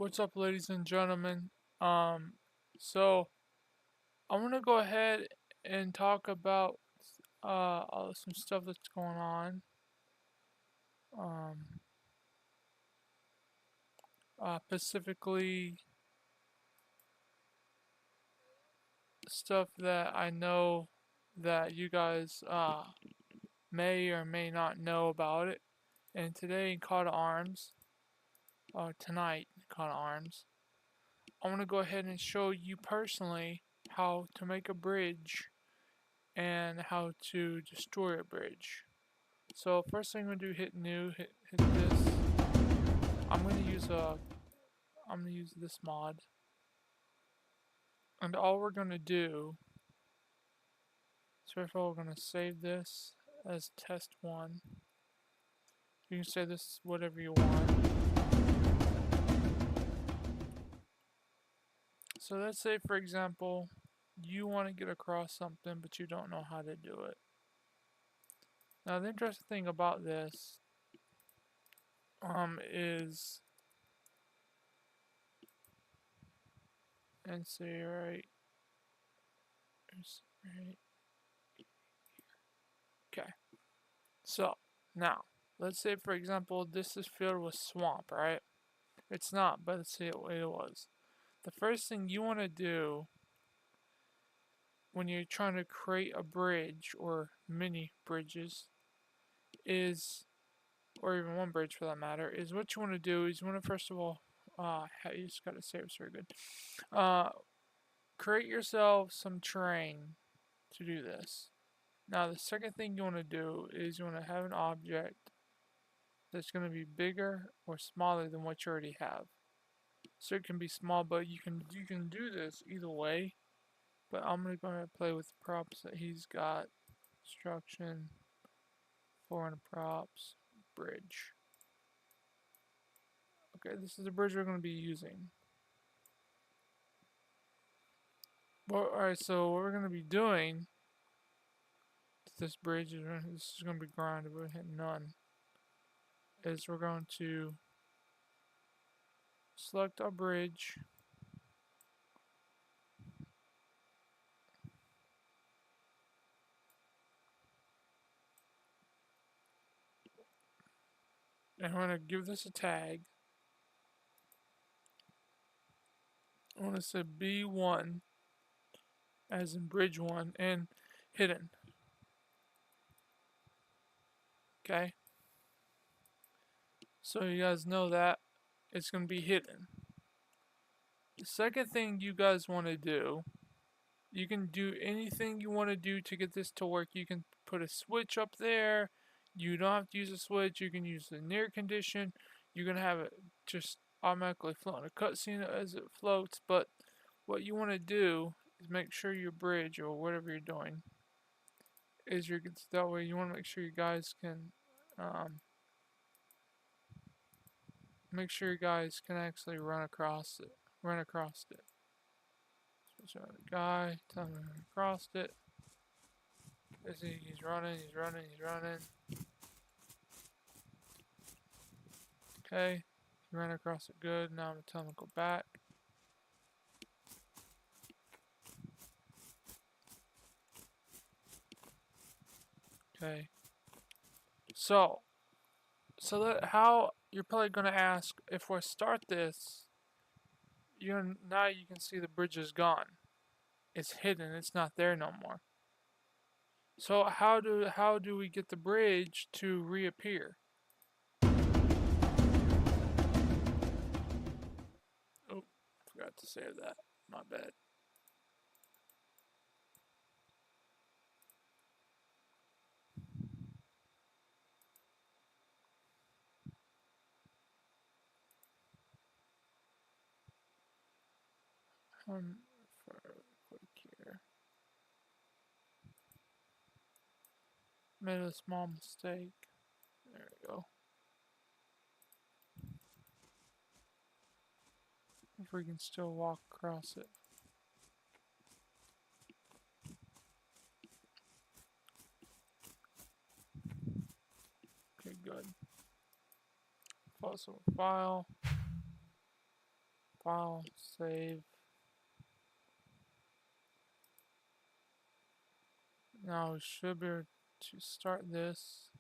What's up, ladies and gentlemen? So I'm gonna go ahead and talk about some stuff that's going on. Um, Specifically stuff that I know that you guys may or may not know about it. And today in Call to Arms, or tonight in Call to Arms, I'm gonna go ahead and show you personally how to make a bridge and how to destroy a bridge. So first thing I'm gonna do, hit new, hit this. I'm gonna use a I'm gonna use this mod. And all we're gonna do is first of all we're gonna save this as test one. You can say this whatever you want. So let's say for example you want to get across something but you don't know how to do it. Now the interesting thing about this is and say right okay. So now let's say for example this is filled with swamp, right? It's not, but let's say it was. The first thing you want to do when you're trying to create a bridge or mini bridges is, or even one bridge for that matter, is what you want to do is you want to first of all, you just gotta say it's very good. Create yourself some terrain to do this. Now the second thing you want to do is you want to have an object that's going to be bigger or smaller than what you already have. So it can be small, but you can do this either way. But I'm gonna go ahead and play with the props that he's got. Construction, foreign props, bridge. Okay, this is the bridge we're gonna be using. Well, alright, so what we're gonna be doing to this bridge is this is gonna be grounded. We're hitting none. Is we're going to select our bridge. And we're going to give this a tag. I want to say B1 as in bridge 1 and hidden. Okay. So you guys know that it's going to be hidden. The second thing you guys want to do, you can do anything you want to do to get this to work. You can put a switch up there. You don't have to use a switch. You can use the near condition. You can have it just automatically float in a cutscene as it floats. But what you want to do is make sure your bridge or whatever you're doing is that way you want to make sure you guys can make sure you guys can actually run across it. Switch on the guy, tell him to run across it. He's running. Okay, he ran across it good. Now I'm gonna tell him to go back. Okay. So that how you're probably gonna ask if we start this, now you can see the bridge is gone. It's hidden. It's not there no more. So how do we get the bridge to reappear? Oh, forgot to save that. My bad. For quick here. Made a small mistake. There we go. If we can still walk across it. Okay, good. Fossil file. File, save. Now we should be able to start this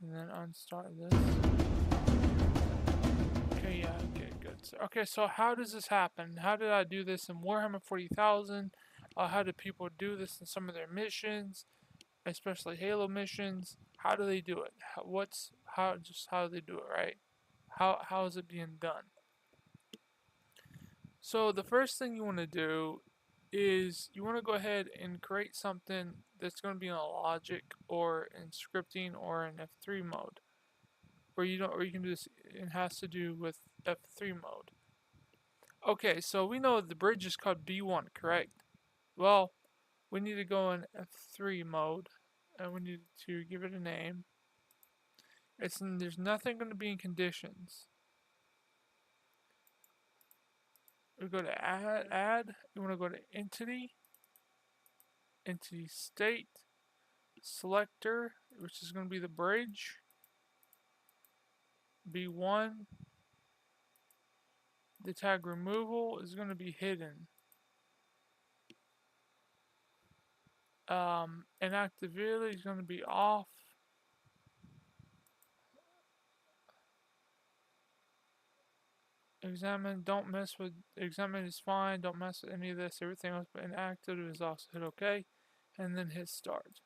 and then unstart this. Okay, yeah, okay, good. Okay, so how does this happen? How did I do this in Warhammer 40,000? How do people do this in some of their missions, especially Halo missions? How do they do it? How do they do it, right? How is it being done? So the first thing you want to do is you want to go ahead and create something that's going to be in a logic or in scripting or in F3 mode. Or you can do this, it has to do with F3 mode. Okay, so we know the bridge is called B1, correct? Well, we need to go in F3 mode and we need to give it a name. There's nothing going to be in conditions. We go to add, you want to go to entity state, selector, which is going to be the bridge, B1. The tag removal is going to be hidden. Inactivity is going to be off. Examine, don't mess with, examine is fine, don't mess with any of this, everything else but inactive is also hit OK, and then hit start.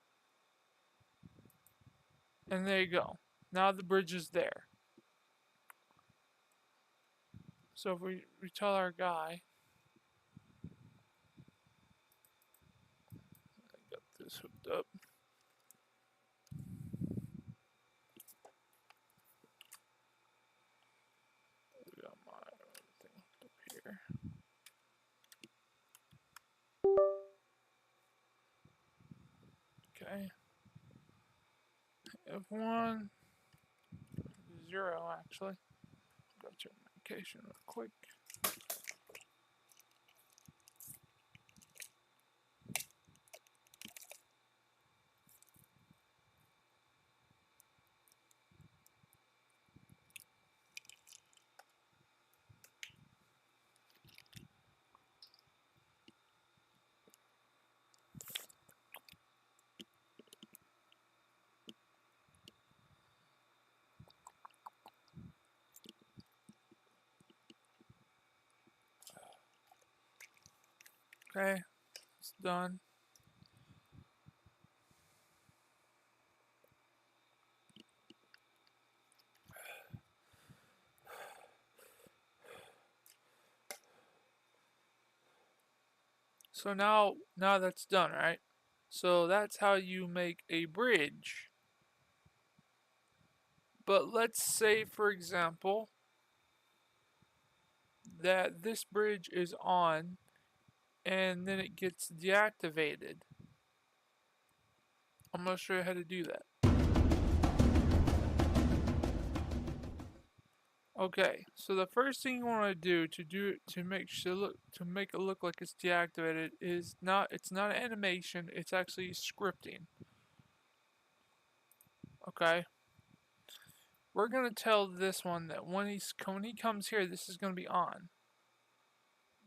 And there you go. Now the bridge is there. So if we tell our guy, I got this hooked up. I got my thing hooked up here. Okay. F1, 0 actually. Go check medication real quick. Okay, it's done. So now that's done, right? So that's how you make a bridge. But let's say, for example, that this bridge is on and then it gets deactivated. I'm going to show you how to do that. Okay, so the first thing you want to do to make it look like it's deactivated is it's not an animation, it's actually scripting. Okay. We're going to tell this one that when he comes here, this is going to be on.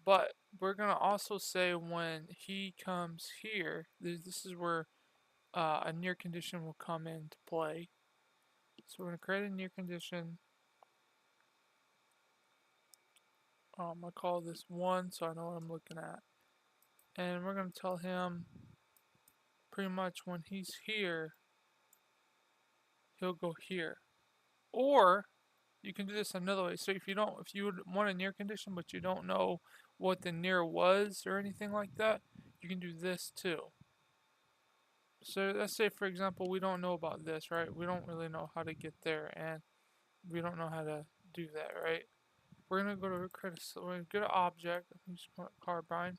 But we're going to also say when he comes here, this is where a near condition will come into play. So we're going to create a near condition. I call this 1 so I know what I'm looking at. And we're going to tell him pretty much when he's here, he'll go here. Or you can do this another way. So if you would want a near condition but you don't know what the near was or anything like that, you can do this too. So let's say, for example, we don't know about this, right? We don't really know how to get there, and we don't know how to do that, right? We're gonna go to get an object. I'm just going to carbine,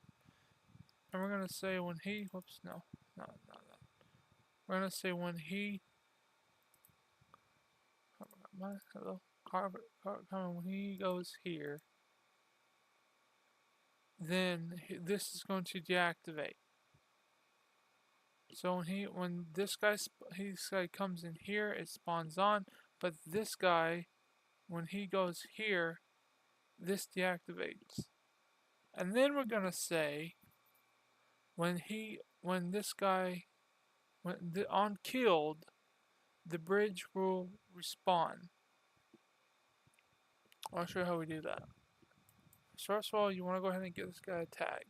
and we're gonna say when he. Whoops, no, not that. We're gonna say when he. Hello, carbine. When he goes here, then this is going to deactivate. So when this guy comes in here, it spawns on. But this guy, when he goes here, this deactivates. And then we're gonna say when this guy on killed, the bridge will respawn. I'll show you how we do that. First of all, you want to go ahead and give this guy a tag.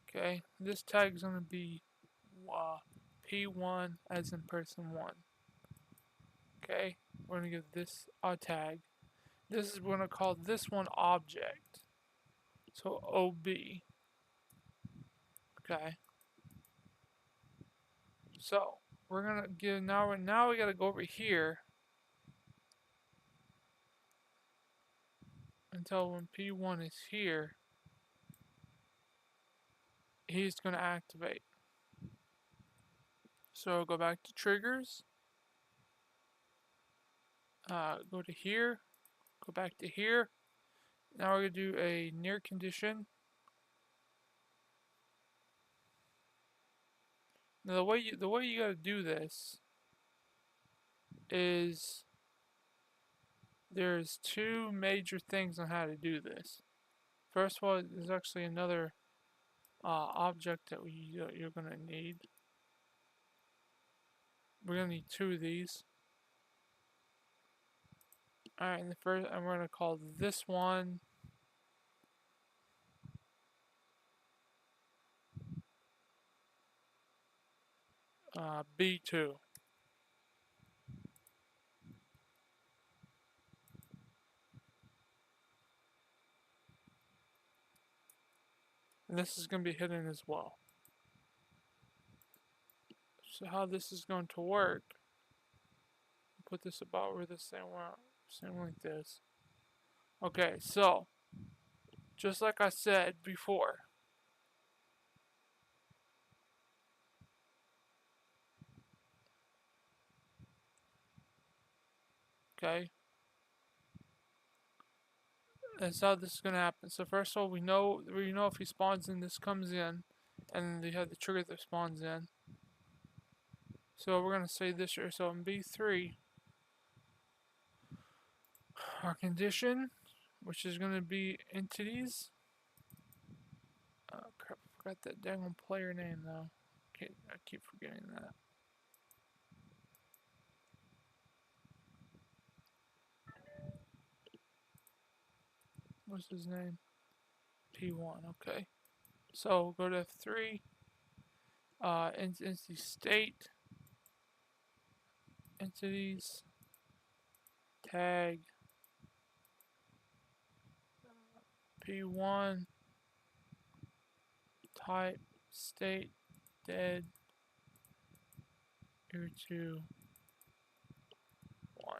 Okay, this tag is going to be P1 as in person 1. Okay, we're going to give this a tag. This is, we're going to call this one object. So OB. Okay. So we're going to give, now we got to go over here until when P1 is here, he's going to activate. So go back to triggers. Go to here. Go back to here. Now we're going to do a near condition. Now the way you got to do this is there's two major things on how to do this. First of all, there's actually another object that you're going to need. We're going to need two of these. Alright, and we're going to call this one B2. And this is going to be hidden as well. So how this is going to work, put this about where this thing went, something like this. Okay, so just like I said before, okay, that's how this is gonna happen. So first of all, we know if he spawns in, this comes in, and then you have the trigger that spawns in. So we're gonna say this here. So in B3, our condition, which is gonna be entities. Crap, I forgot that dang player name though. Okay, I keep forgetting that. What's his name? P1. Okay. So go to F3. Entity state. Entities. Tag. P1. Type. State. Dead. Here to 1.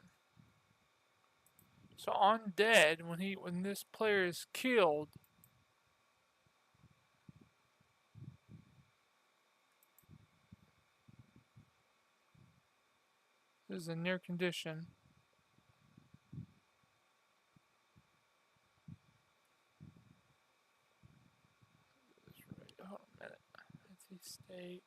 So on dead, when this player is killed, this is a near condition. Hold on a minute. Entity state.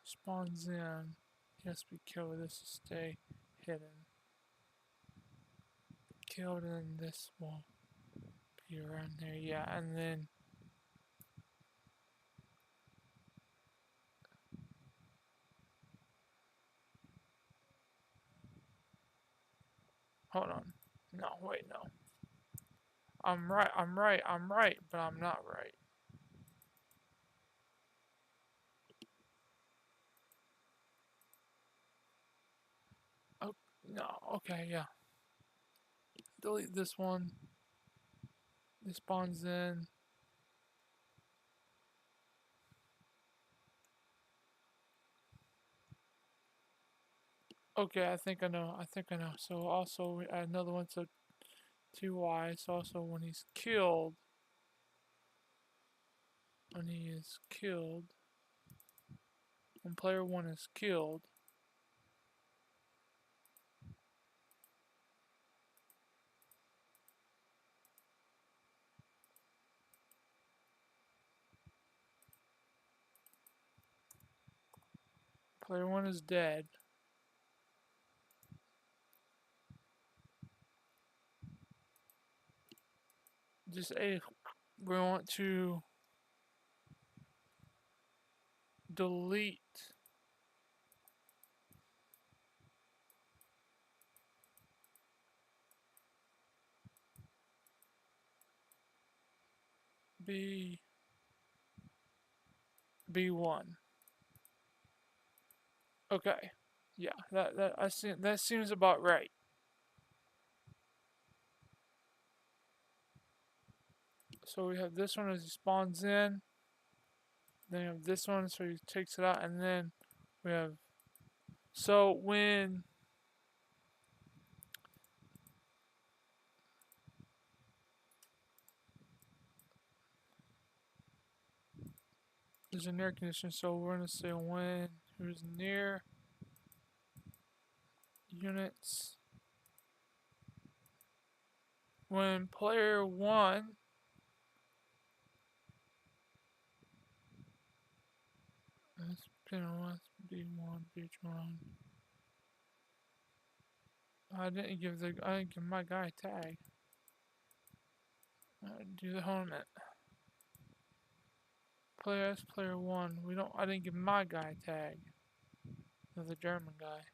Spawns in. He has to be killed with this to stay hidden. Killed, and then this will be around there. Yeah, and then hold on. No, wait, no. I'm right, but I'm not right. Oh, no, okay, yeah. Delete this one. This spawns in. Okay, I think I know. So also we add another one, so 2y. So also when he is killed, when player 1 is killed, Player 1 is dead. Just a, we want to delete B1. Okay. Yeah, that seems about right. So we have this one as he spawns in. Then we have this one, so he takes it out, and then we have. So when there's an air conditioner, so we're gonna say when who's near units. When player 1 let's B1, B1. I didn't give my guy a tag. Do the helmet. Player 1. I didn't give my guy a tag. The German guy.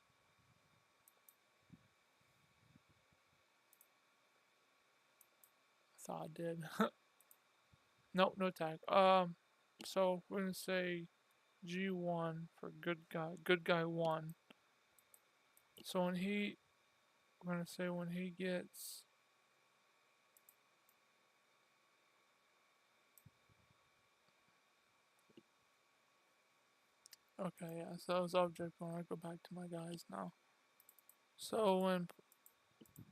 I thought I did. Nope, no tag. So we're gonna say G1 for good guy 1. So we're gonna say when he gets okay, yeah, so that was object 1. I go back to my guys now. So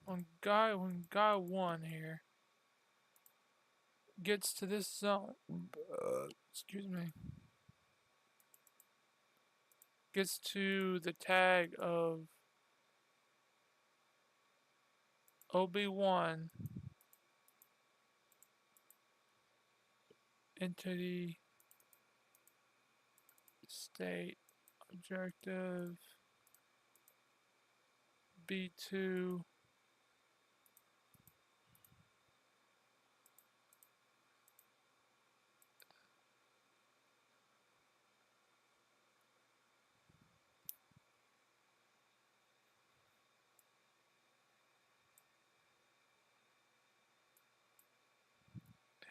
when guy 1 here gets to this zone, excuse me, gets to the tag of OB1 entity state objective B2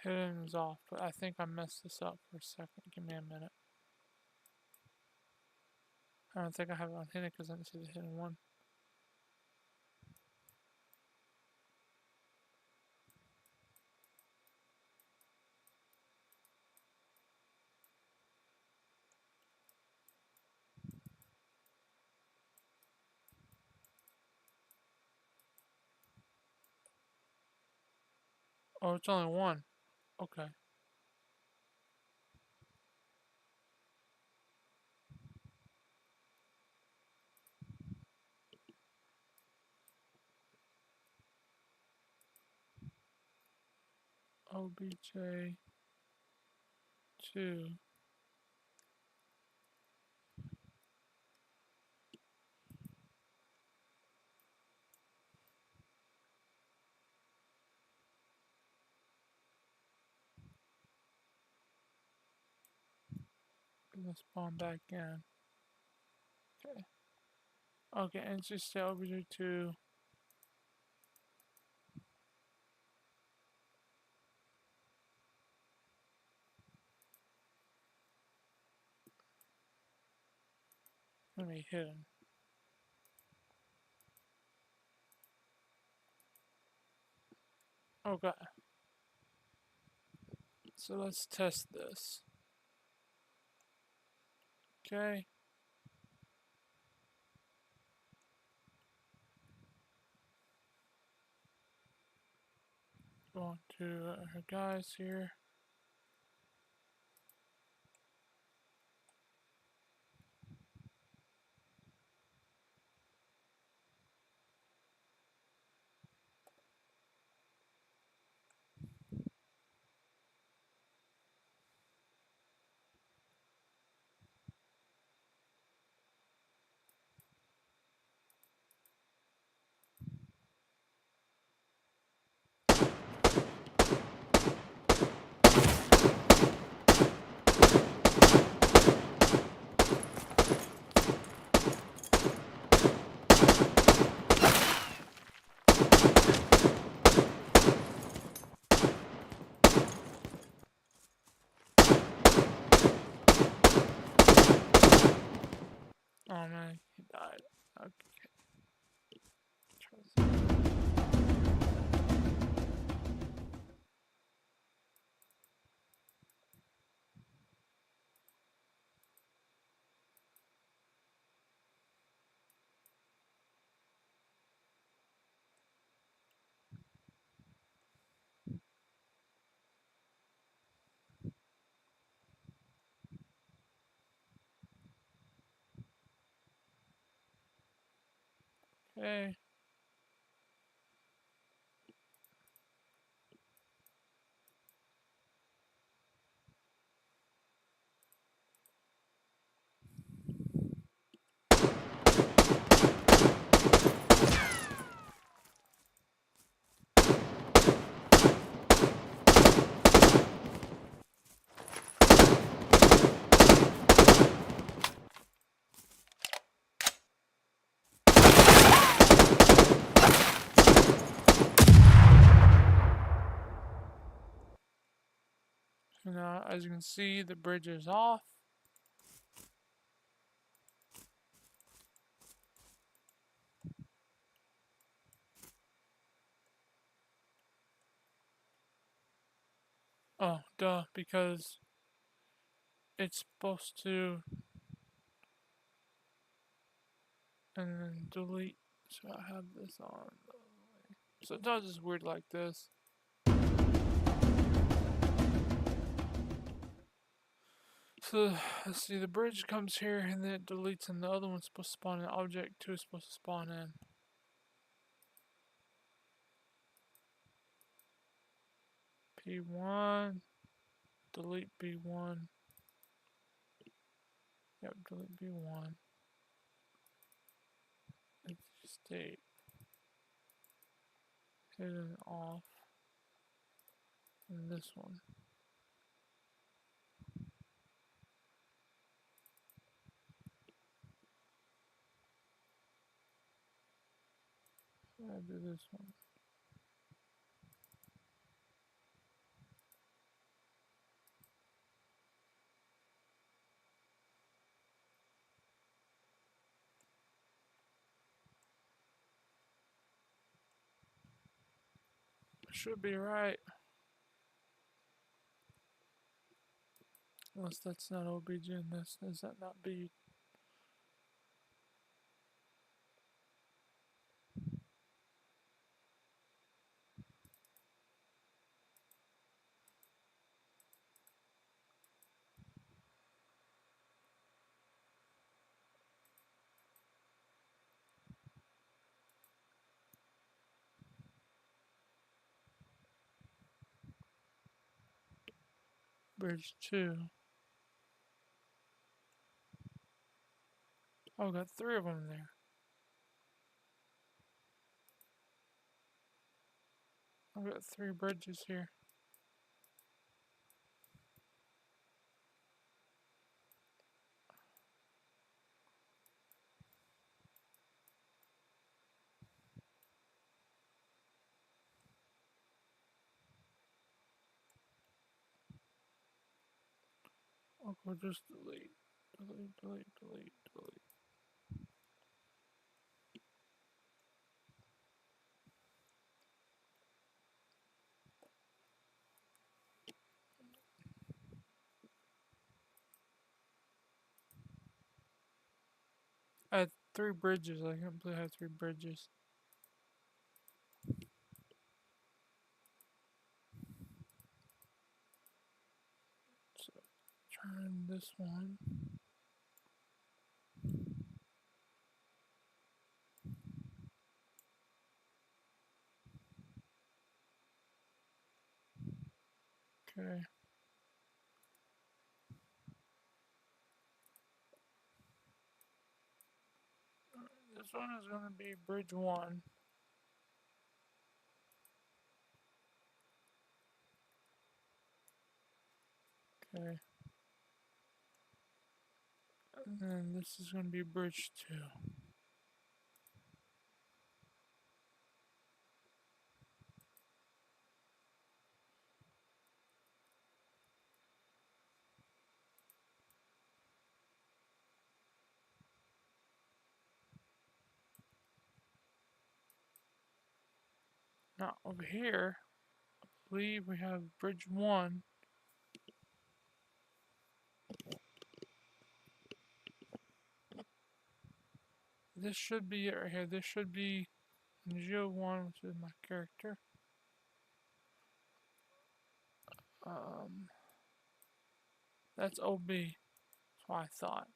hidden is off, but I think I messed this up for a second. Give me a minute. I don't think I have it on hidden because I didn't see the hidden one. Oh, it's only one. Okay. OBJ2. Let's spawn back in. Okay. Okay, and just say OBJ2. Let me hidden. Okay. So let's test this. Okay. Go on to our guys here. died. Okay. Try this. Okay. So now, as you can see, the bridge is off. Oh, duh, because it's supposed to, and then delete. So I have this on. So it does is weird like this. So let's see, the bridge comes here and then it deletes, and the other one's supposed to spawn in. Object 2 is supposed to spawn in. P1, delete B1. Yep, delete B1. State. Hidden off. And this one. I do this one. Should be right. Unless that's not OBJ and this. Is that not B? Bridge 2. Oh, got 3 of them there. I've got 3 bridges here. I'll go just delete. Delete, delete, delete, delete. I had 3 bridges. I can't believe I had 3 bridges. So, turn this one. Okay. This one is going to be bridge 1. Okay. And then this is going to be bridge 2. Now over here, I believe we have bridge 1. This should be it right here. This should be Geo1, which is my character. That's OB. That's what I thought.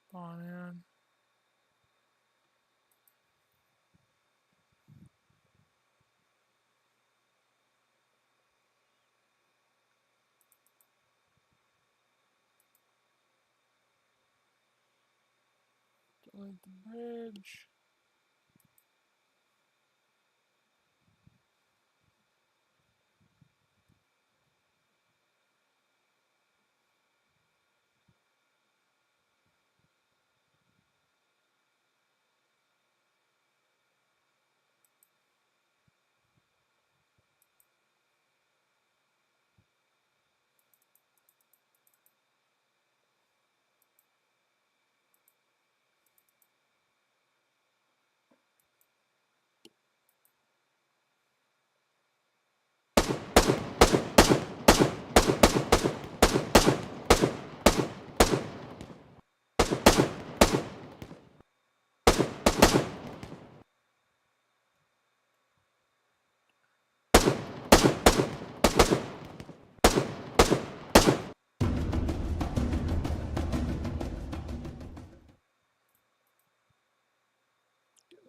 Spawn in. Delete the bridge.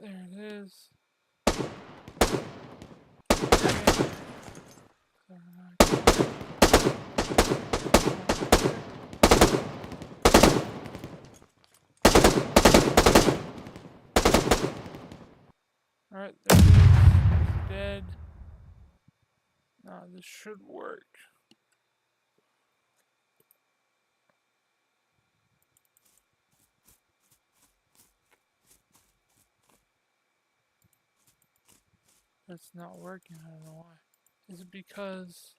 There it is. Alright, there it is. It's dead. Now this should work. It's not working, I don't know why. Is it because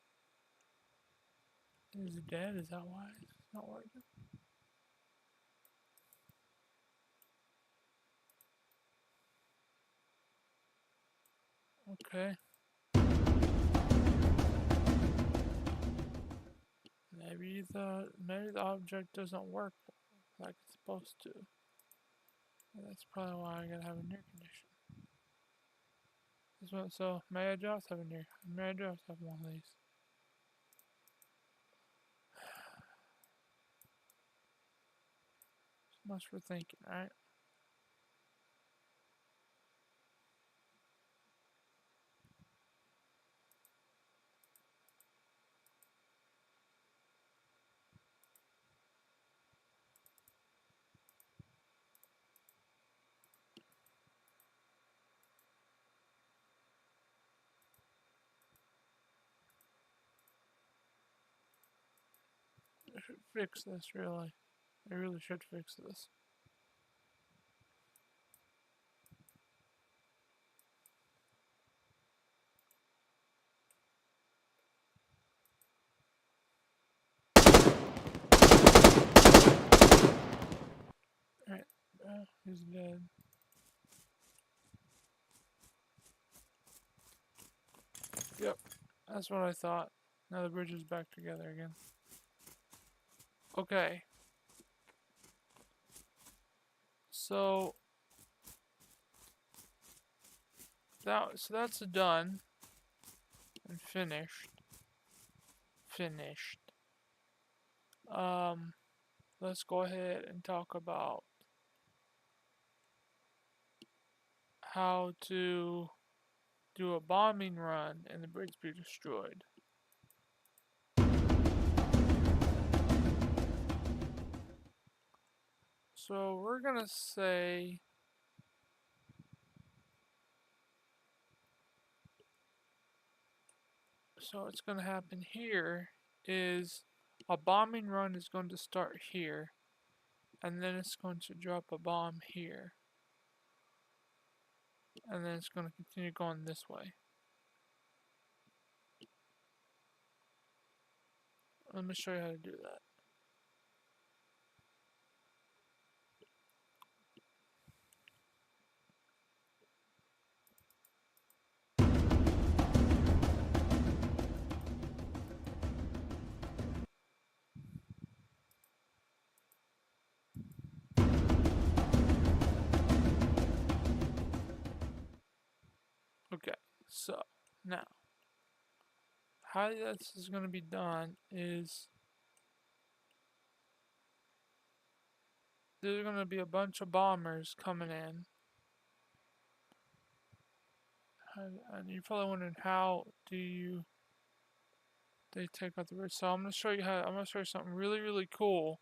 it's dead? Is that why it's not working? Okay. Maybe the object doesn't work like it's supposed to. And that's probably why I gotta have a near condition. This one, so may I just have a near? May I just have one of these? So much for thinking, right? I should fix this, really. I really should fix this. Alright, he's dead. Yep, that's what I thought. Now the bridge is back together again. Okay. So that's done and finished. Let's go ahead and talk about how to do a bombing run and the bridge be destroyed. So we're gonna say So what's going to happen here is a bombing run is going to start here, and then it's going to drop a bomb here, and then it's going to continue going this way. Let me show you how to do that. Okay, so now how this is going to be done is there's going to be a bunch of bombers coming in. And you're probably wondering, how do they take out the bridge? So I'm going to show you something really cool.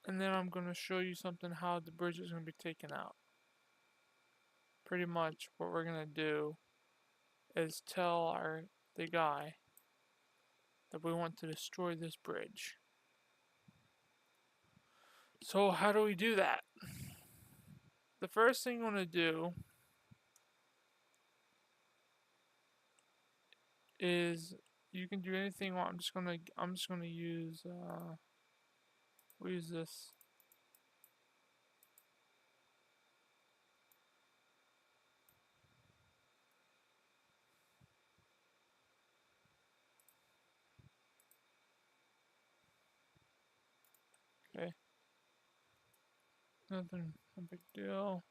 And then I'm going to show you something how the bridge is going to be taken out. Pretty much what we're going to do is tell the guy that we want to destroy this bridge. So how do we do that? The first thing you want to do is, you can do anything you want. I'm just gonna use we'll use this. Okay. Nothing a big deal.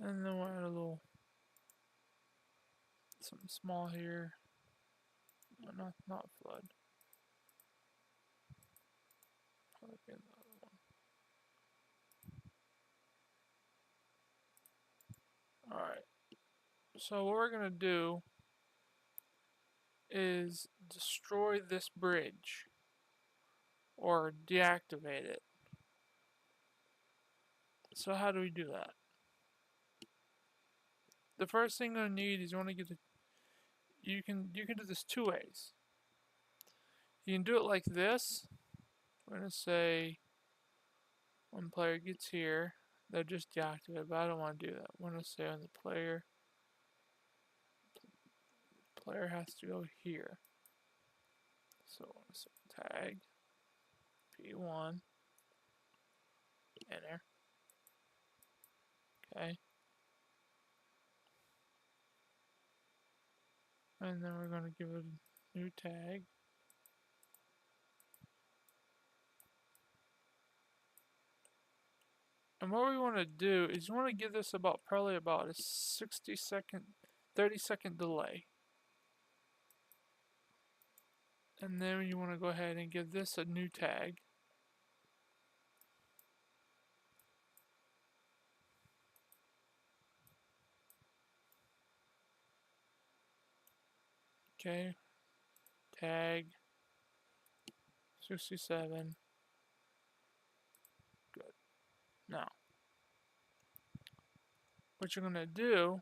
And then we'll add a little something small here. No, not flood. Probably be another one. Alright. So what we're gonna do is destroy this bridge or deactivate it. So how do we do that? The first thing you're gonna need is you want to get the you can do this two ways. You can do it like this. We're gonna say when player gets here, they'll just deactivate, but I don't want to do that. We're gonna say on the player has to go here. So I'm gonna say tag P1, enter. Okay. And then we're gonna give it a new tag. And what we want to do is you want to give this probably about a 60-second, 30-second delay. And then you want to go ahead and give this a new tag. Okay, tag 67. Good. Now, what you're gonna do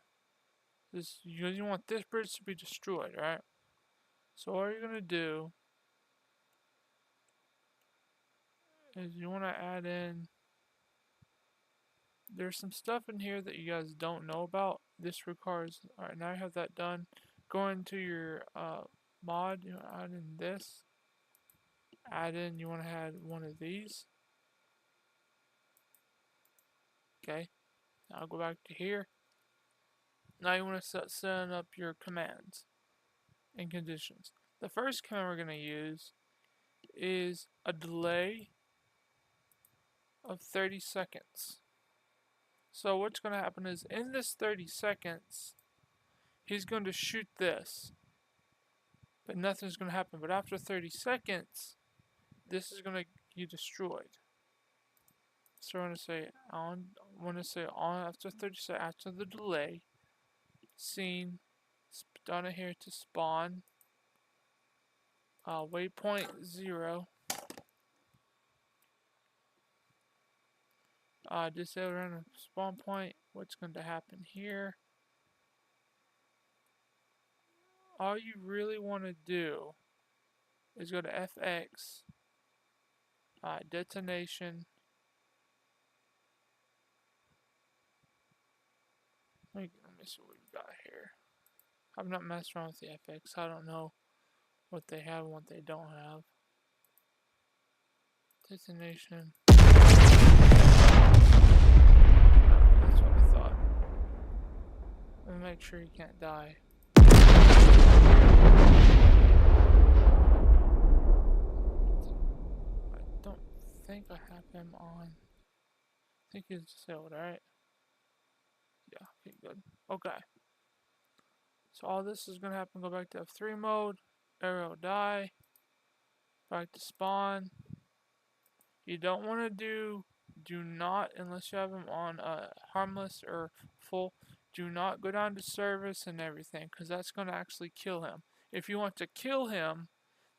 is you want this bridge to be destroyed, right? So what you're gonna do is you want to add in. There's some stuff in here that you guys don't know about. This requires. All right, now I have that done. Go into your mod. You add in this. Add in. You want to add one of these. Okay. Now go back to here. Now you want to set up your commands and conditions. The first command we're going to use is a delay of 30 seconds. So what's going to happen is in this 30 seconds, he's going to shoot this, but nothing's going to happen. But after 30 seconds, this is going to be destroyed. So I'm going to say on after 30 seconds, after the delay, scene down here to spawn waypoint 0. disable random spawn point. What's going to happen here? All you really want to do is go to FX, detonation. Let me see what we've got here. I've not messed around with the FX. I don't know what they have and what they don't have. Detonation. That's what I thought. Let me make sure you can't die. I don't think I have him on. I think he's disabled, alright? Yeah, okay, good. Okay. So all this is gonna happen, go back to F3 mode, arrow die, back to spawn. You don't wanna do not, unless you have him on harmless or full, do not go down to service and everything, because that's gonna actually kill him. If you want to kill him,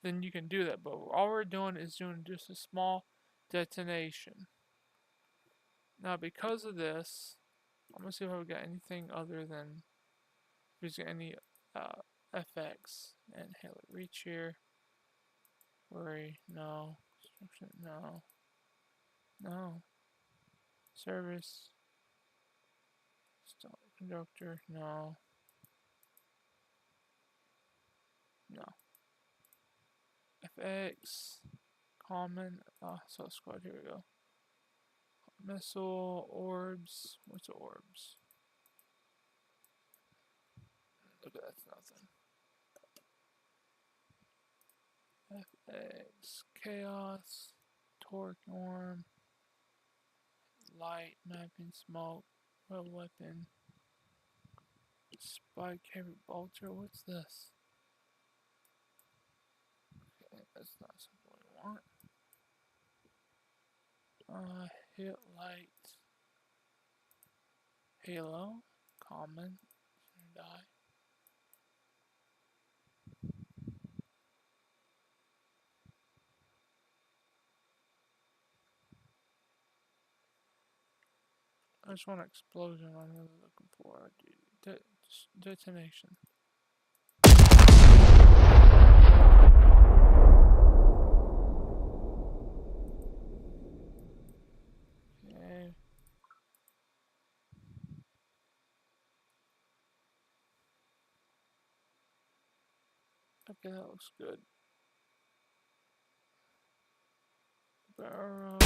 then you can do that, but all we're doing is doing just a small detonation. Now because of this, I'm gonna see if I've got anything other than, if there's any FX, and Halo reach here, worry, no, no, no, service, stop conductor, no, no, FX, common, so squad, here we go, missile, orbs, what's orbs? Look at that's nothing. FX, chaos, torque norm, light, mapping, smoke, web weapon, spike, heavy bolter, what's this? Okay, that's not something we want. Hit light, halo, common, die. I just want an explosion. I'm really looking for detonation. Okay. Okay, that looks good. Barrel.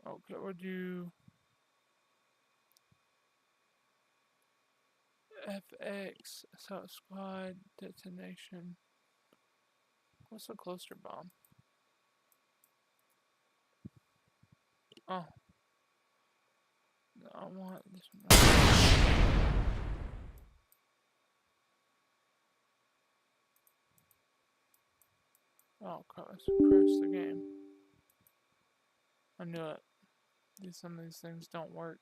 Okay, we'll do FX, South Squad, detonation. What's a cluster bomb? Oh. No, I want this one. Oh, crash the game. I knew it. Some of these things don't work.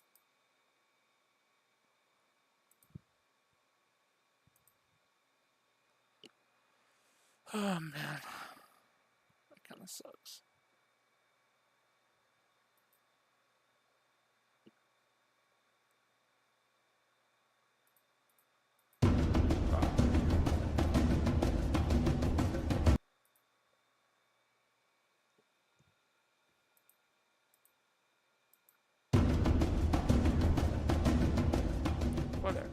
Oh man, that kind of sucks. Whatever.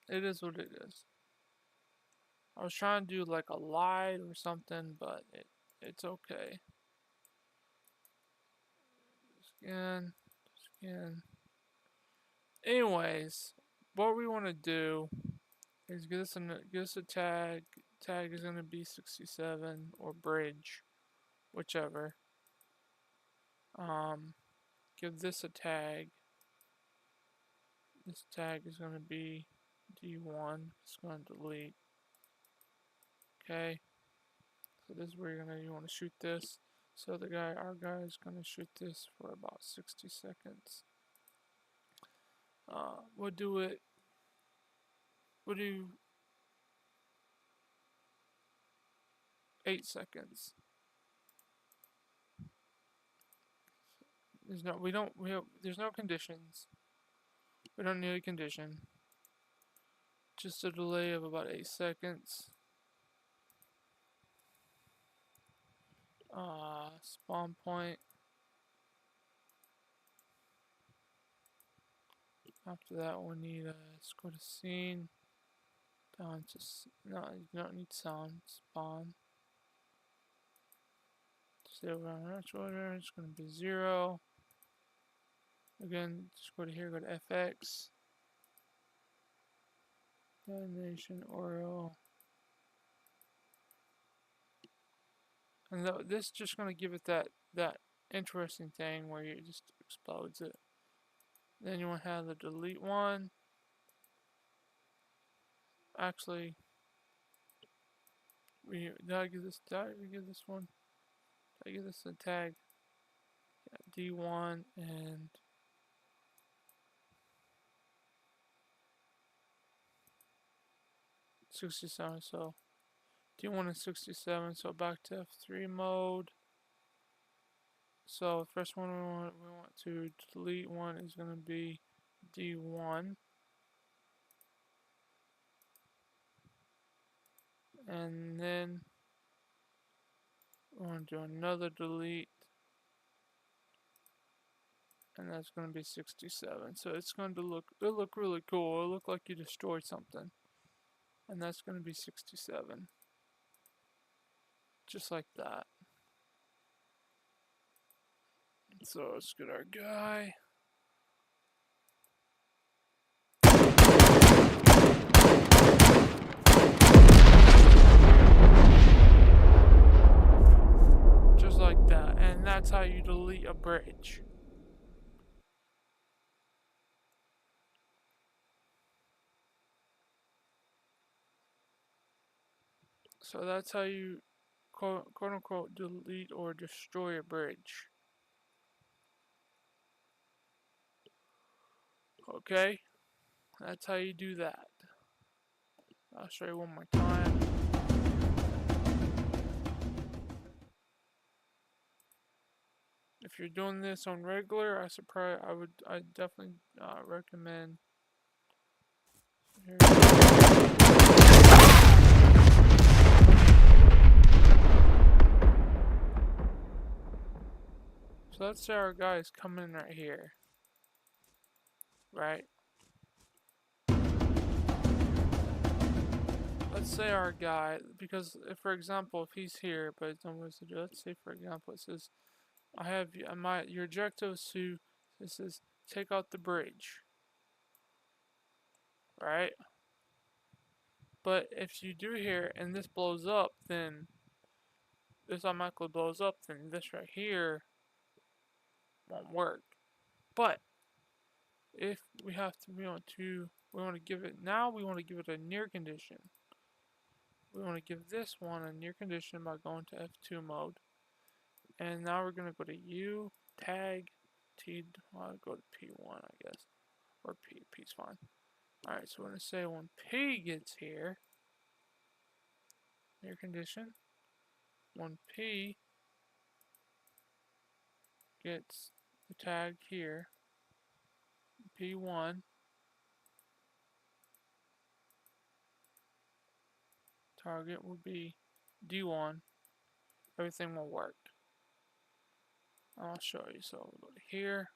It is what it is. I was trying to do like a light or something, but it's okay. Skin. Anyways, what we want to do is give us a tag. Tag is gonna be 67 or bridge, whichever. Give this a tag. This tag is gonna be D1. It's gonna delete. Okay. So this is where you want to shoot this. So our guy is gonna shoot this for about 60 seconds. We'll do 8 seconds. There's no conditions. We don't need a condition. Just a delay of about 8 seconds. Spawn point. After that, we'll need let's go to scene. Down to no, you don't need sound. Spawn. Stay over on rush order. It's going to be 0. Again, just go to here. Go to FX. Destination Oreo. And this just going to give it that interesting thing where it just explodes it. Then you want to have the delete one. Actually, did I give this one? Did I give this a tag? Yeah, D1 and '67. So D1 and 67. So back to F3 mode. So the first one we want to delete one is going to be D1. And then we're going to do another delete. And that's going to be 67. So it's going to look really cool. It'll look like you destroyed something. And that's going to be 67. Just like that. So let's get our guy. Just like that. And that's how you delete a bridge. So that's how you quote unquote delete or destroy a bridge. Okay? That's how you do that. I'll show you one more time. If you're doing this on regular, I definitely recommend. So let's say our guy is coming right here, right? Let's say our guy, because if, for example, if he's here, but it's not what to do. Let's say, for example, it says, I have your objective is to, it says, take out the bridge, right? But if you do here and this blows up, then this automatically blows up, then this right here won't work. But if we want to give it a near condition. We want to give this one a near condition by going to F2 mode. And now we're going to go to U, tag, T, I'll go to P1, I guess. Or P's fine. Alright, so we're going to say when P gets here, near condition, when P gets the tag here, P1, target will be D1, everything will work. I'll show you. So we'll go to here.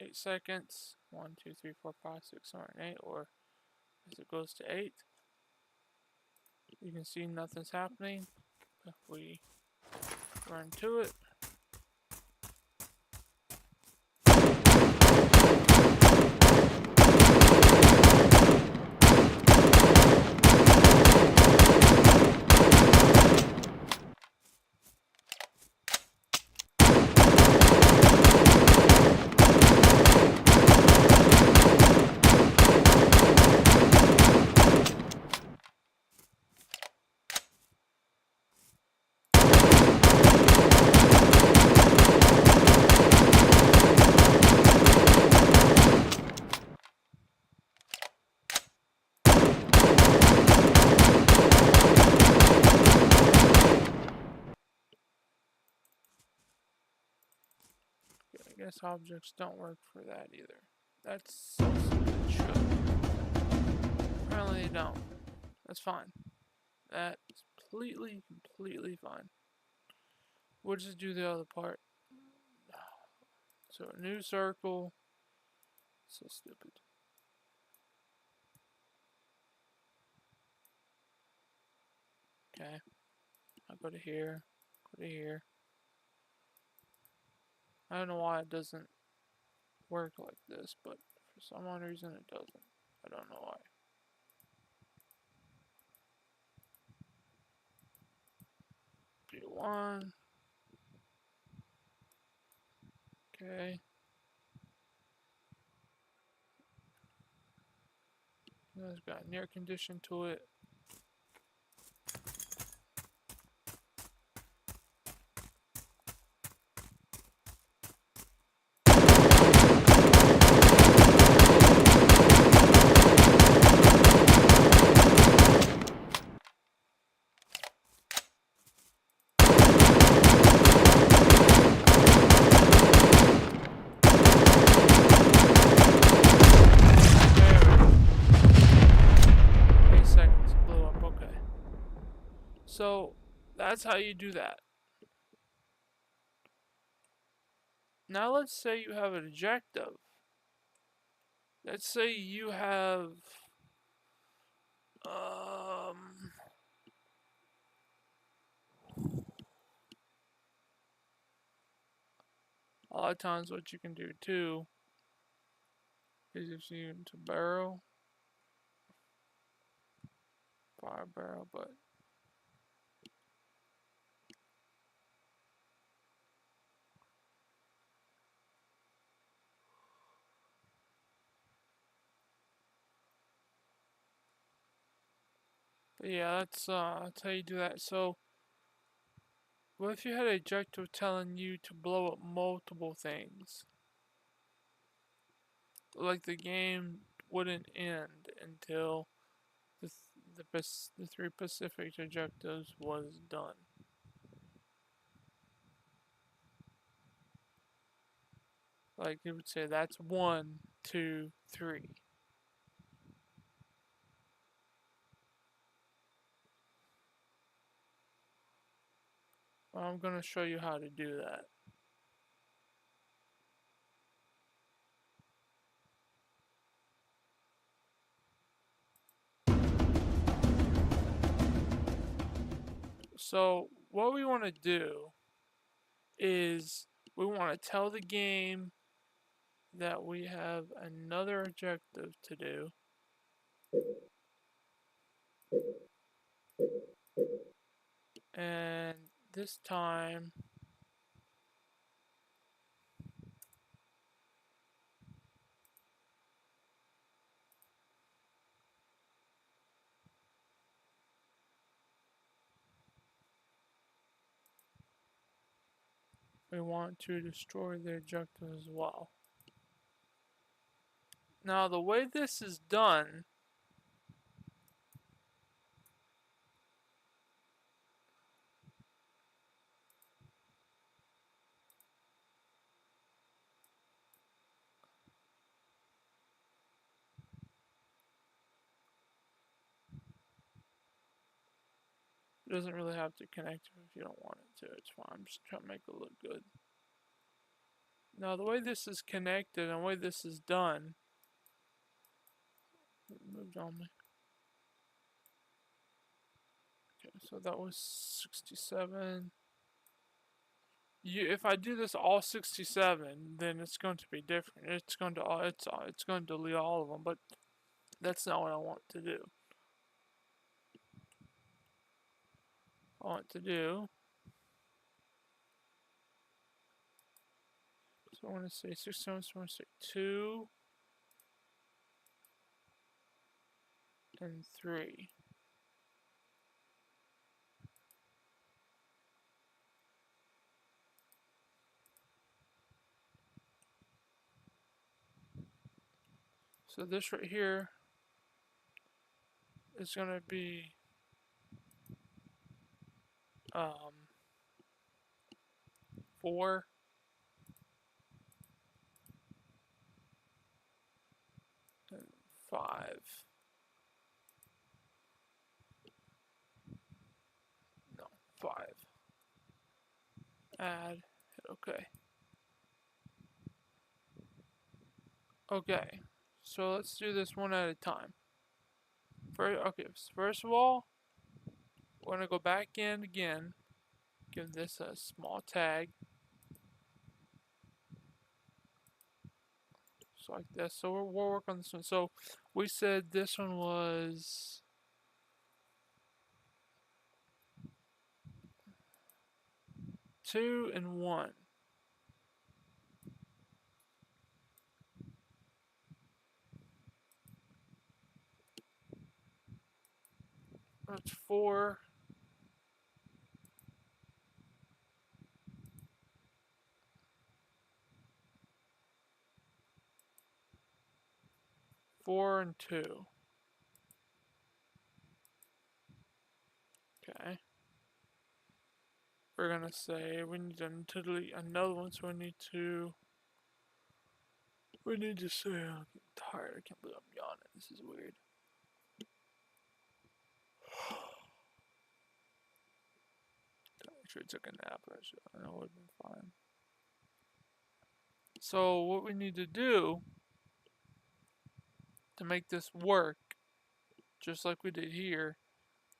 Eight seconds. 1, 2, 3, 4, 5, 6, 7, 8. Or as it goes to 8, you can see nothing's happening. If we run to it, Weakness objects don't work for that either. That's it should. Apparently they don't. That's fine. That's completely fine. We'll just do the other part. So a new circle. So stupid. Okay. I'll go to here. Go to here. I don't know why it doesn't work like this, but for some odd reason it doesn't. I don't know why. B1. Okay. It's got an air condition to it. So that's how you do that. Now let's say you have an objective. Let's say you have a lot of times what you can do too is if you to barrel, fire barrel, but yeah, that's how you do that. So what if you had an objective telling you to blow up multiple things? Like the game wouldn't end until the 3 Pacific objectives was done. Like it would say that's 1, 2, 3. Well, I'm gonna show you how to do that. So what we want to do is we want to tell the game that we have another objective to do. And this time we want to destroy the objective as well. Now the way this is done it doesn't really have to connect if you don't want it to. It's fine. I'm just trying to make it look good. Now the way this is connected and the way this is done, it moved on me. Okay, so that was 67. If I do this all 67, then it's going to be different. It's going to delete all of them, but that's not what I want to do. I want to do. So I want to say 67. So I want to say 2 and 3. So this right here is going to be 4 and 5. No, 5. Add, hit OK. Okay, so let's do this one at a time. First of all, we're going to go back in again, give this a small tag. So like this. So we'll work on this one. So we said this one was 2 and 1. That's 4. 4 and 2. Okay. We're gonna say we need to delete another one, so we need to say I'm getting tired. I can't believe I'm yawning. This is weird. I should have took a nap. I know it would have been fine. So what we need to do to make this work, just like we did here,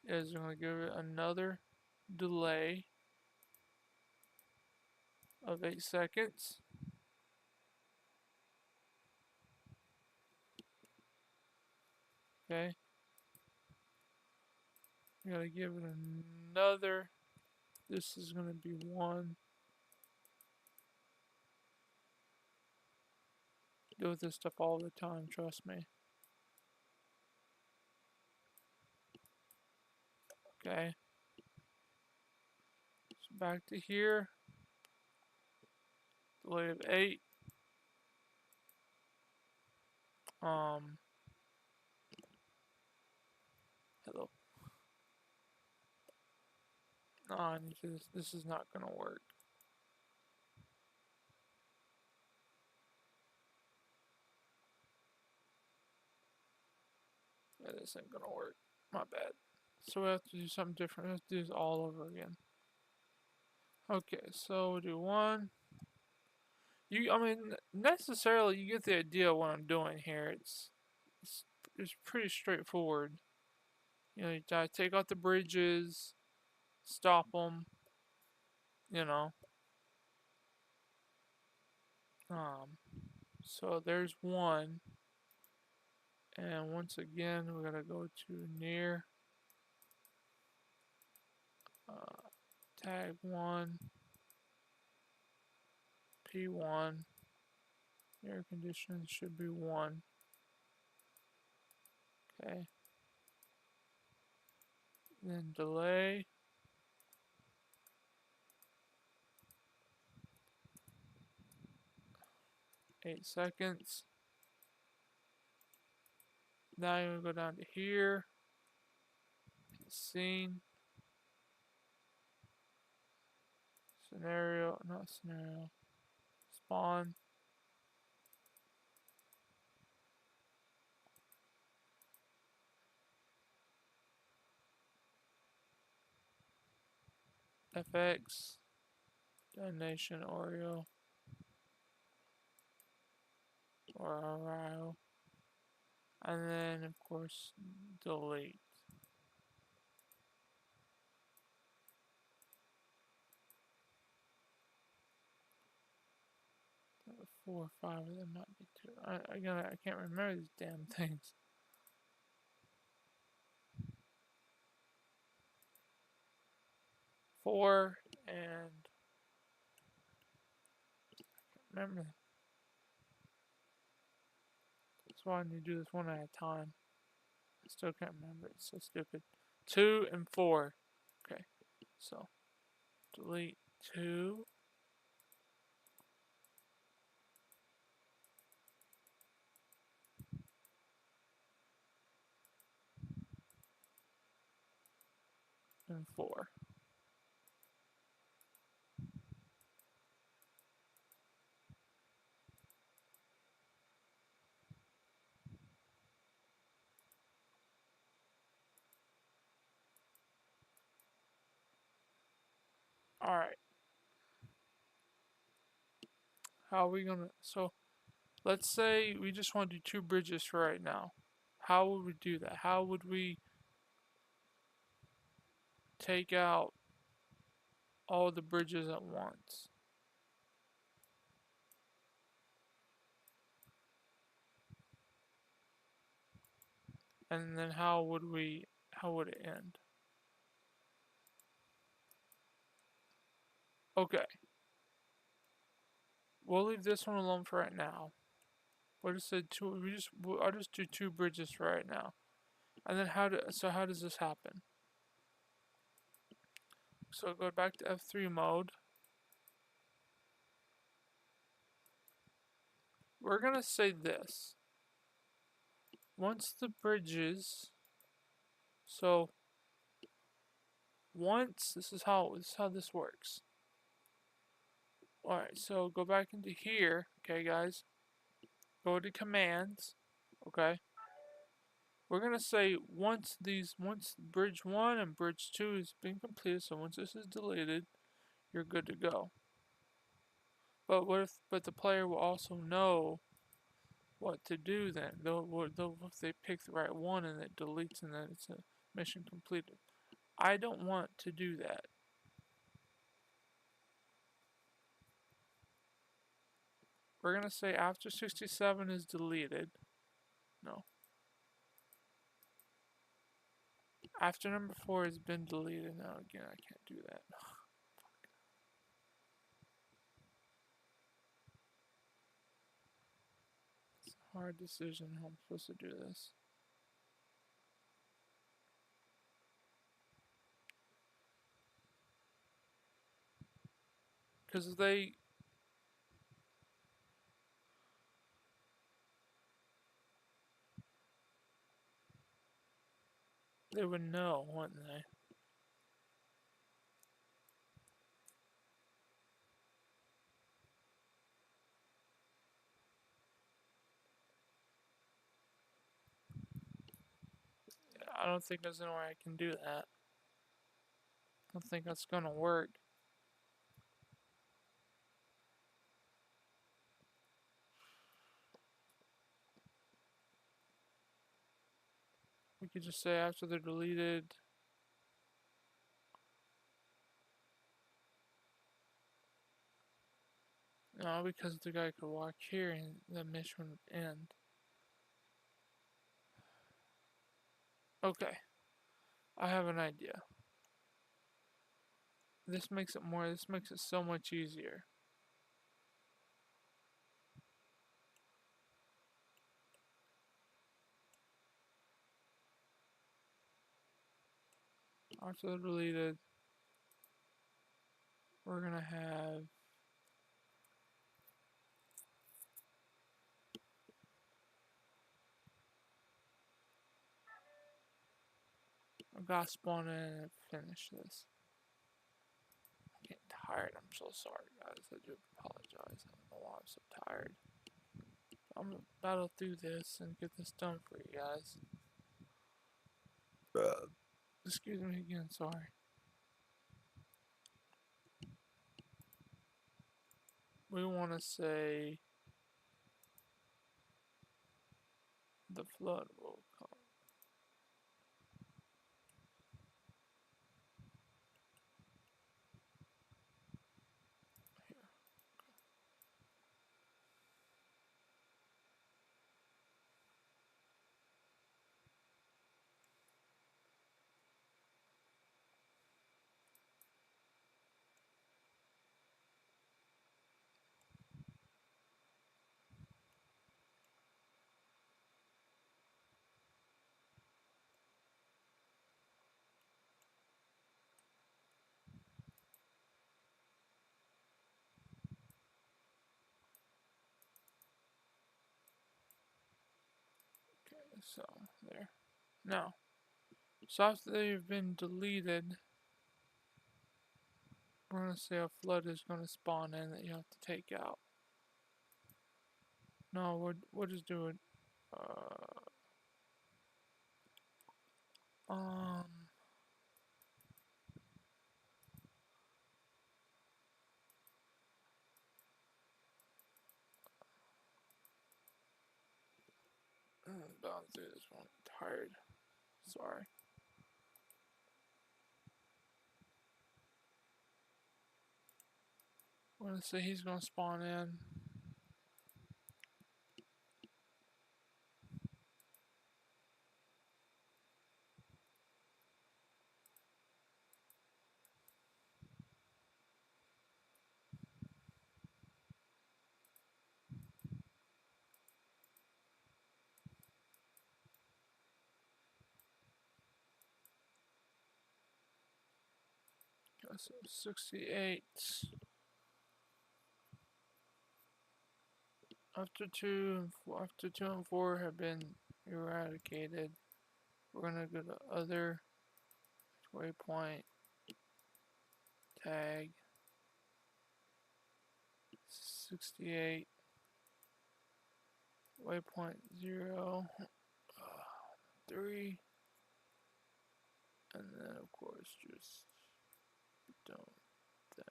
is we're going to give it another delay of 8 seconds. Okay. We gotta give it another. This is gonna be 1. Deal with this stuff all the time, trust me. Okay. So back to here. Delay of 8. Hello. No, this is not gonna work. Yeah, this ain't gonna work. My bad. So we have to do something different. We have to do this all over again. Okay, so we'll do 1. I mean, necessarily you get the idea of what I'm doing here. It's pretty straightforward. You know, you gotta take out the bridges, stop them. You know. So there's 1. And once again, we're gonna go to near tag 1, P1. Air conditioning should be 1. Okay. Then delay. Eight seconds. Now you're gonna go down to here. Scene. Scenario, not scenario. Spawn. FX. Destination Oreo. Or Oreo. And then, of course, delete. Four or 5 of them might be 2. I can't remember these damn things. Four and I can't remember. That's why I need to do this one at a time. I still can't remember. It's so stupid. 2 and 4. Okay, so delete 2. And 4. Alright. How are we gonna... So, let's say we just want to do 2 bridges for right now. How would we do that? How would we take out all the bridges at once? And then how would it end? Okay. We'll leave this one alone for right now. We'll just say I'll just do 2 bridges for right now. And then how does this happen? So go back to F3 mode. We're gonna say this. Once the bridges, so once this is how this works. Alright, so go back into here, okay guys. Go to commands, okay. We're gonna say once bridge 1 and bridge 2 has been completed, so once this is deleted, you're good to go. But the player will also know what to do then. If they pick the right one and it deletes and then it's a mission completed. I don't want to do that. We're gonna say after 67 is deleted. No. After number 4 has been deleted. Now again, I can't do that. It's a hard decision how I'm supposed to do this. Because they would know, wouldn't they? I don't think there's any way I can do that. I don't think that's gonna work. We could just say after they're deleted. No, because the guy could walk here and the mission would end. Okay. I have an idea. This makes it so much easier. After they're deleted, we're gonna have I gotta spawn in and finish this. I'm getting tired. I'm so sorry, guys. I do apologize. I don't know why I'm so tired. I'm gonna battle through this and get this done for you guys. Excuse me again, sorry. We want to say the flood will come. Here. Okay, so there. Now, so after they've been deleted, we're gonna say a flood is gonna spawn in that you have to take out. No, we'll just do it. Um. bound through this one. I'm tired. Sorry. I'm gonna say he's gonna spawn in. So 68. After two and four have been eradicated, we're gonna go to other waypoint tag 68 waypoint 0 3, and then of course just don't that.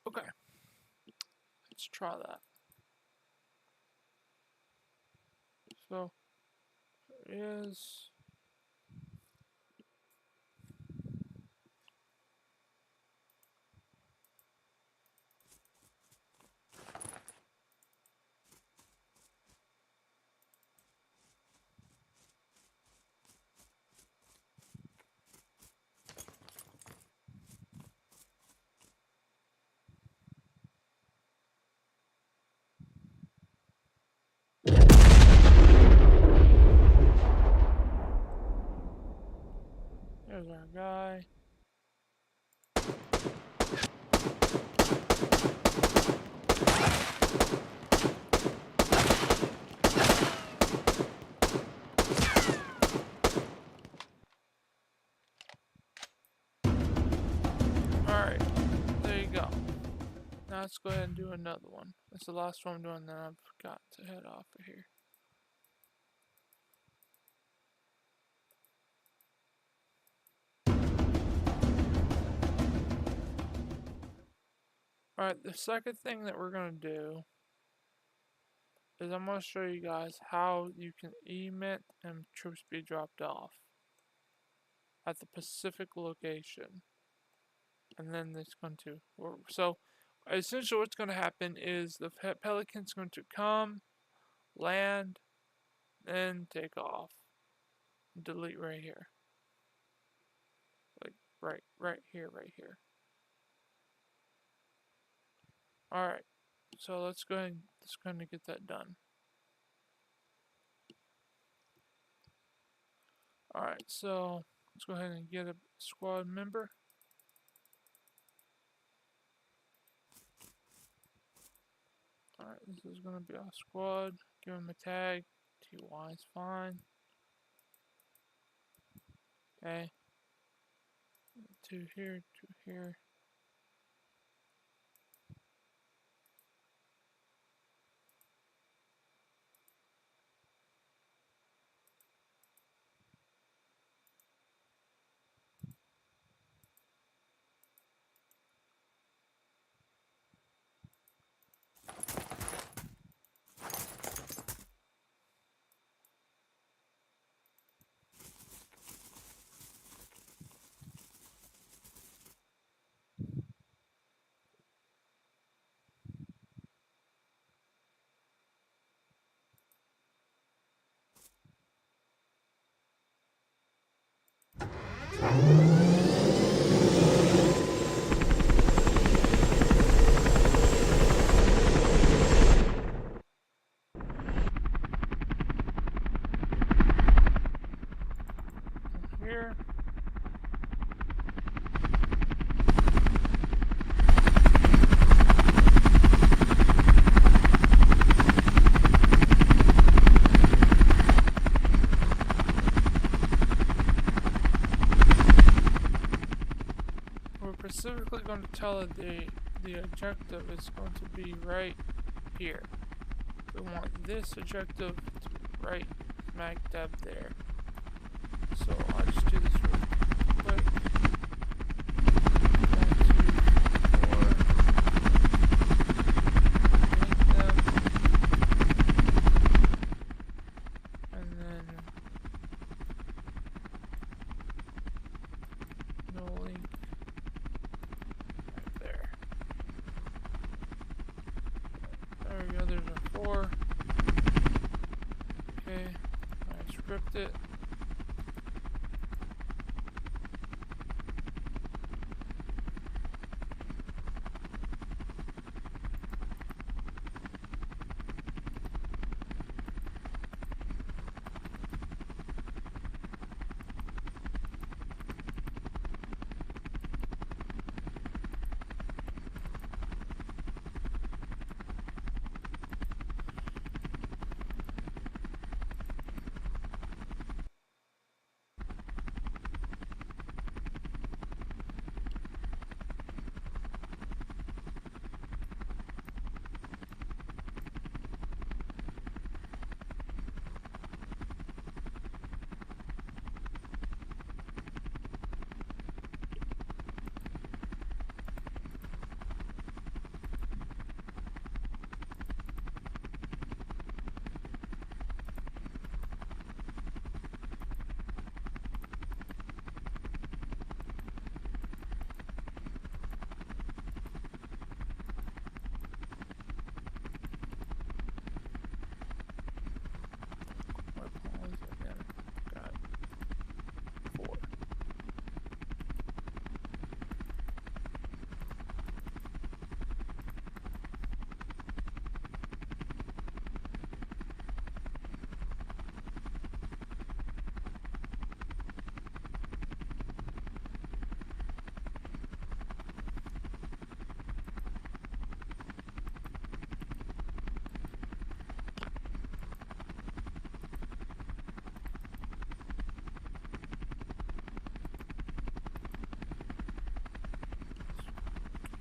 Okay, let's try that. So there is there's our guy. Alright, there you go. Now let's go ahead and do another one. That's the last one I'm doing, then I've got to head off of here. Alright, the second thing that we're going to do is I'm going to show you guys how you can emit and troops be dropped off at the Pacific location. And then it's going to work. So essentially what's going to happen is the Pelican's going to come, land, then take off. Delete right here. Like right here. Alright, so let's go ahead and get that done. Alright, so let's go ahead and get a squad member. Alright, this is going to be our squad. Give him a tag. TY is fine. Okay. 2 here, 2 here. Here. We're specifically going to tell it the objective is going to be right here. We want this objective to be right smack dab there. So I'll just do this real quick. 1, 2, 4. Make them 4. Okay, I script it. What pause again? Got 4.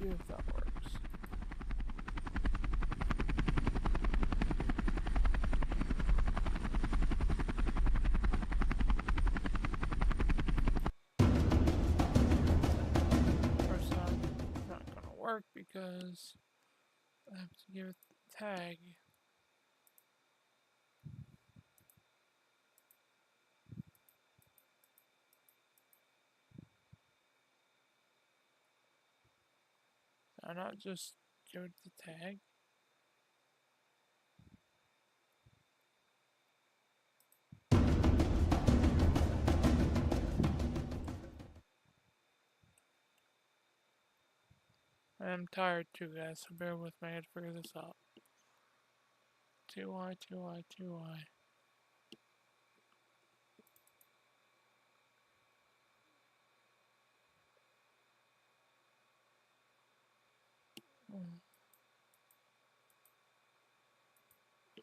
See if that works. First time, not gonna work because I have to give it the tag. I not just give it the tag. I am tired too, guys, so bear with me. I had to figure this out. 2y, 2y, 2y.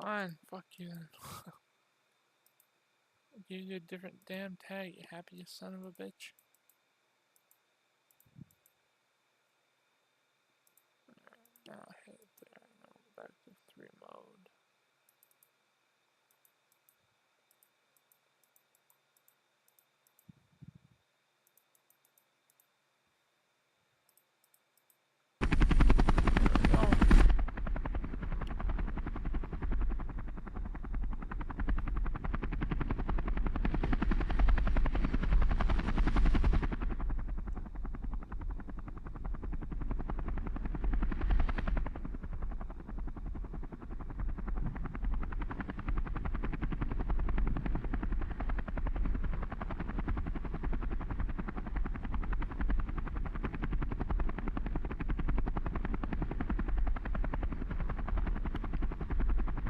Fine, fuck you then. I'll give you a different damn tag, you happy son of a bitch. Now hit there, now go back to 3 mode.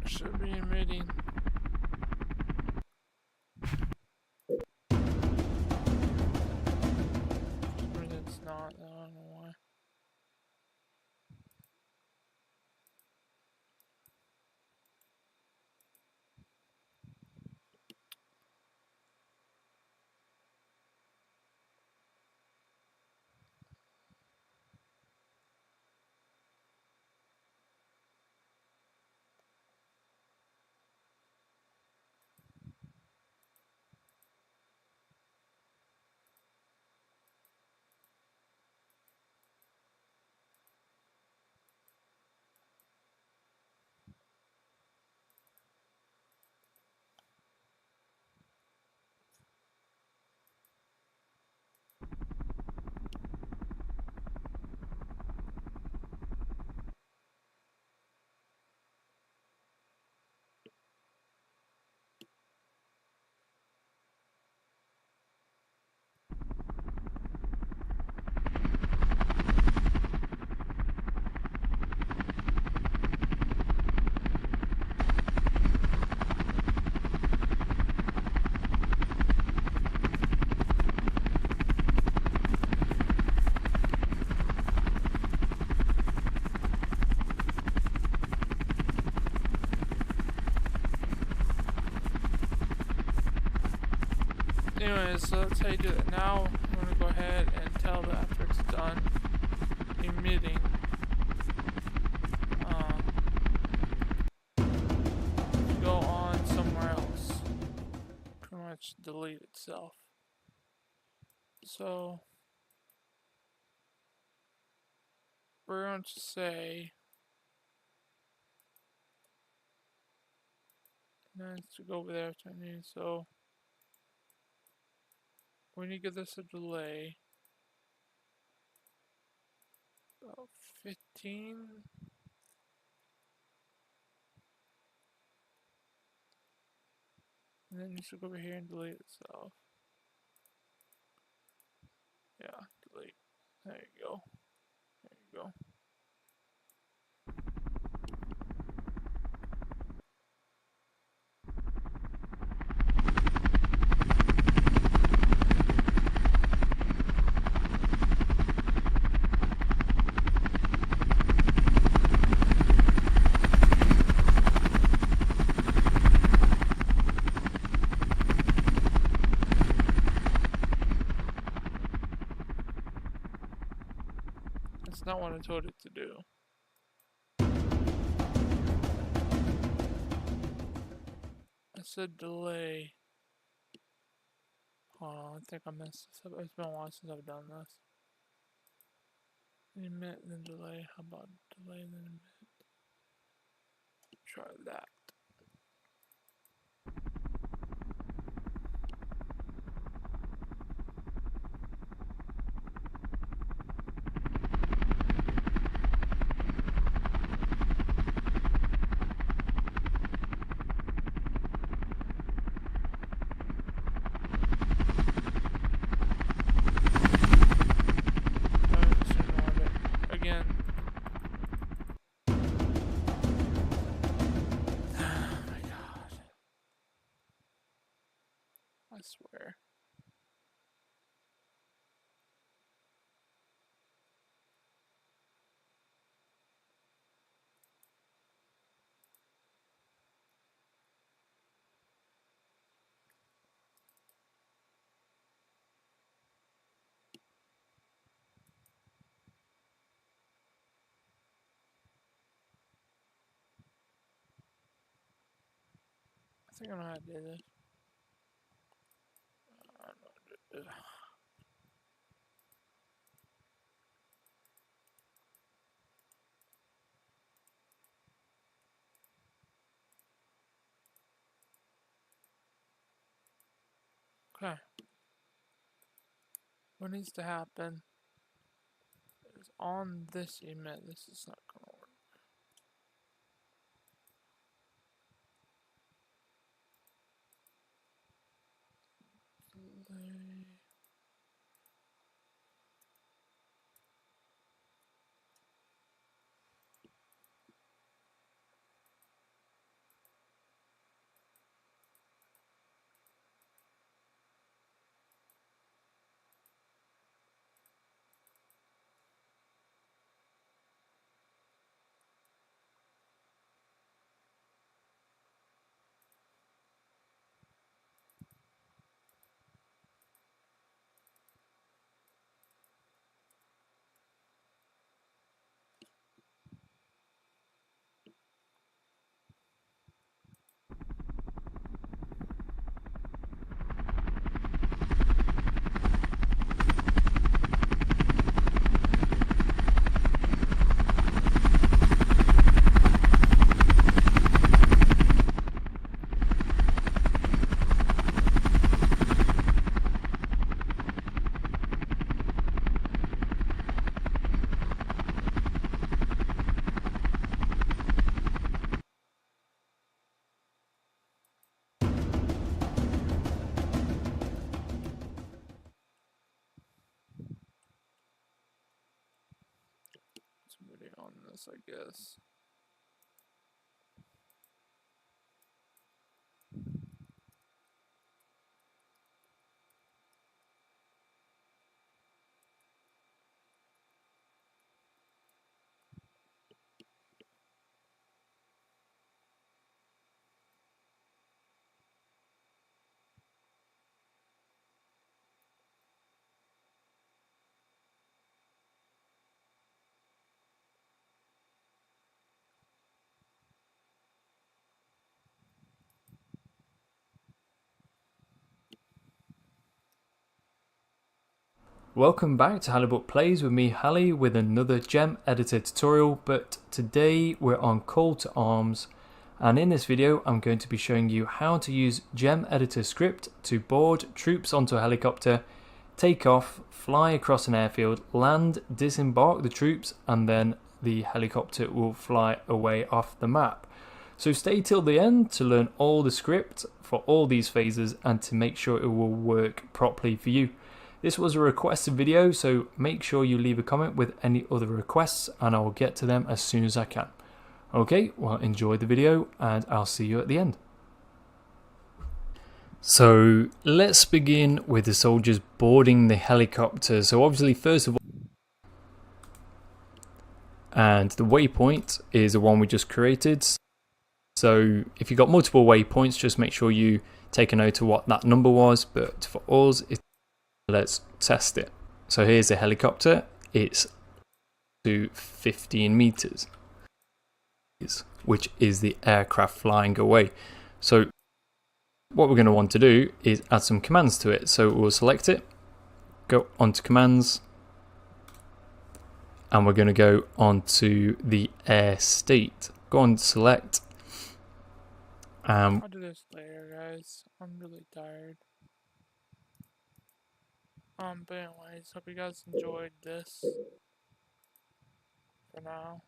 Should be emitting. But it's not, I don't know why. Anyways, so that's how you do it. Now I'm gonna go ahead and tell that after it's done emitting, go on somewhere else. Pretty much delete itself. So we're going to say then to go over there to me. So we need to give this a delay. About 15. And then you should go over here and delete itself. Yeah, delete. There you go. There you go. That's not what I told it to do. I said delay. Hold on, I think I messed this up. It's been a while since I've done this. Emit then delay. How about delay then emit? Try that. Again. Oh my god. I swear. I think I know how to do this. I don't know how to do it. Okay. What needs to happen is on this emit, this is not gonna work. Delay. Somebody on this, I guess. Welcome back to Halibut Plays with me, Hallie, with another gem editor tutorial, but today we're on Call to Arms, and in this video I'm going to be showing you how to use gem editor script to board troops onto a helicopter, take off, fly across an airfield, land, disembark the troops, and then the helicopter will fly away off the map. So stay till the end to learn all the script for all these phases and to make sure it will work properly for you. This was a requested video, so make sure you leave a comment with any other requests and I'll get to them as soon as I can. Okay, well, enjoy the video and I'll see you at the end. So let's begin with the soldiers boarding the helicopter. So obviously, first of all, and the waypoint is the one we just created. So if you've got multiple waypoints, just make sure you take a note of what that number was, but for us, let's test it. So here's a helicopter. It's to 15 meters, which is the aircraft flying away. So what we're going to want to do is add some commands to it. So we'll select it, go onto commands, and we're going to go onto the air state. Go on, select. I'll do this later, guys. I'm really tired. But anyways, hope you guys enjoyed this for now.